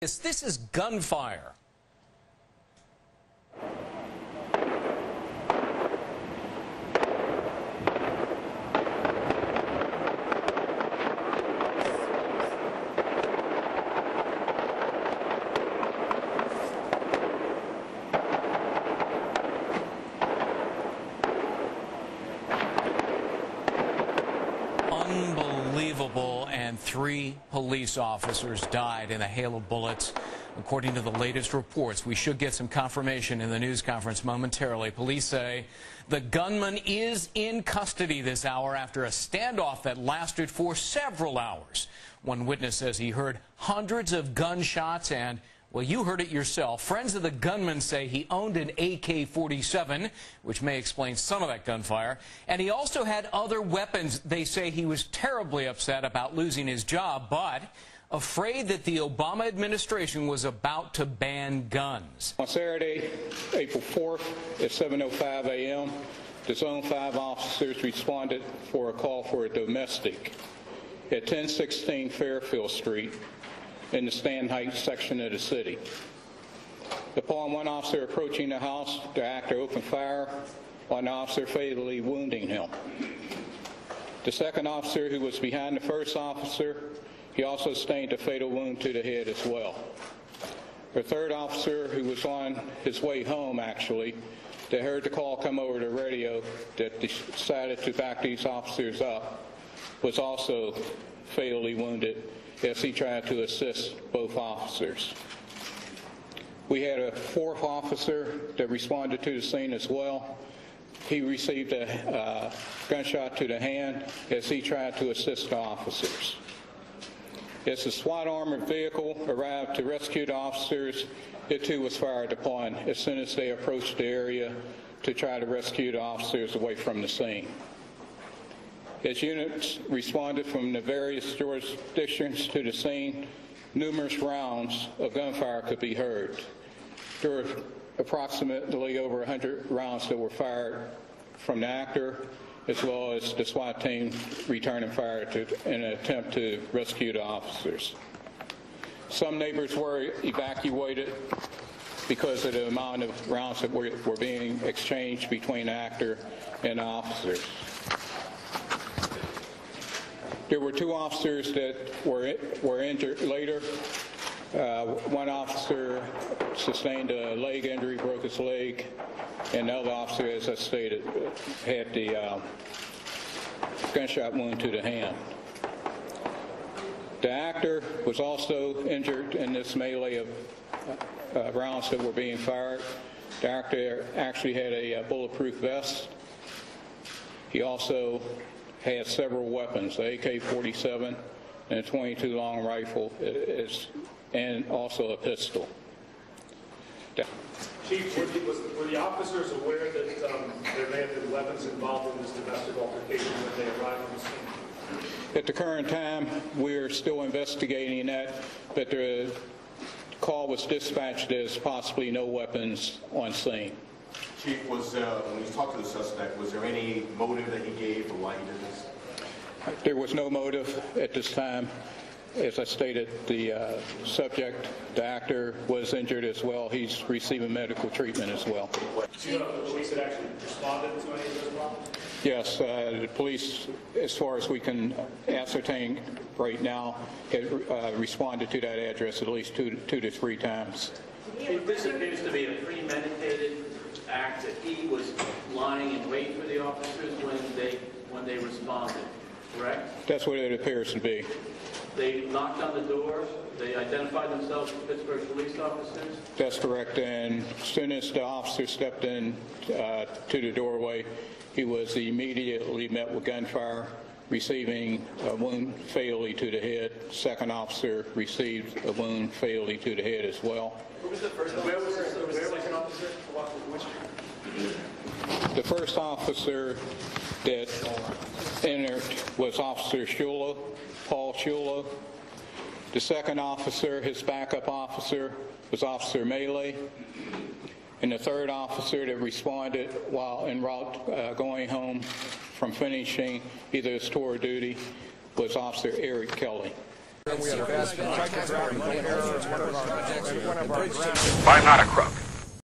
This is gunfire. Unbelievable, and 3 police officers died in a hail of bullets. According to the latest reports, we should get some confirmation in the news conference momentarily. Police say the gunman is in custody this hour after a standoff that lasted for several hours. One witness says he heard hundreds of gunshots and, well, you heard it yourself. Friends of the gunman say he owned an AK-47, which may explain some of that gunfire. And he also had other weapons. They say he was terribly upset about losing his job, but afraid that the Obama administration was about to ban guns. On Saturday, April 4th at 7:05 a.m., the Zone 5 officers responded for a call for a domestic at 1016 Fairfield Street in the Stanton Heights section of the city. Upon one officer approaching the house, the actor opened fire on the officer, fatally wounding him. The second officer, who was behind the first officer, he also sustained a fatal wound to the head as well. The third officer, who was on his way home, actually, that heard the call come over the radio that decided to back these officers up, was also fatally wounded as he tried to assist both officers. We had a fourth officer that responded to the scene as well. He received a gunshot to the hand as he tried to assist the officers. As the SWAT armored vehicle arrived to rescue the officers, it too was fired upon as soon as they approached the area to try to rescue the officers away from the scene. As units responded from the various jurisdictions to the scene, numerous rounds of gunfire could be heard. There were approximately over 100 rounds that were fired from the actor, as well as the SWAT team returning fire in an attempt to rescue the officers. Some neighbors were evacuated because of the amount of rounds that were being exchanged between the actor and the officers. There were 2 officers that were injured later. One officer sustained a leg injury, broke his leg, and the other officer, as I stated, had the gunshot wound to the hand. The actor was also injured in this melee of rounds that were being fired. The actor actually had a bulletproof vest. He also had several weapons, the AK-47 and a .22 long rifle, and also a pistol. Chief, were the officers aware that there may have been weapons involved in this domestic altercation when they arrived on the scene? At the current time, we're still investigating that, but the call was dispatched as possibly no weapons on scene. Chief, when you talked to the suspect, was there any motive that he gave for why he did this? There was no motive at this time. As I stated, the subject, the actor, was injured as well. He's receiving medical treatment as well. Do you know if the police had actually responded to any of those problems? Yes, the police, as far as we can ascertain right now, had responded to that address at least two to three times. This appears to be a premeditated act, that he was lying in wait for the officers when they responded, correct? That's what it appears to be. They knocked on the door. They identified themselves as Pittsburgh police officers. That's correct. And as soon as the officer stepped in to the doorway, he was immediately met with gunfire, receiving a wound fatally to the head. Second officer received a wound fatally to the head as well. Who was the first officer? Where was the second officer? The first officer that entered was Officer Shula, Paul Shula. The second officer, his backup officer, was Officer Melee. And the third officer that responded while en route going home from finishing either his tour of duty was Officer Eric Kelly. I'm not a crook.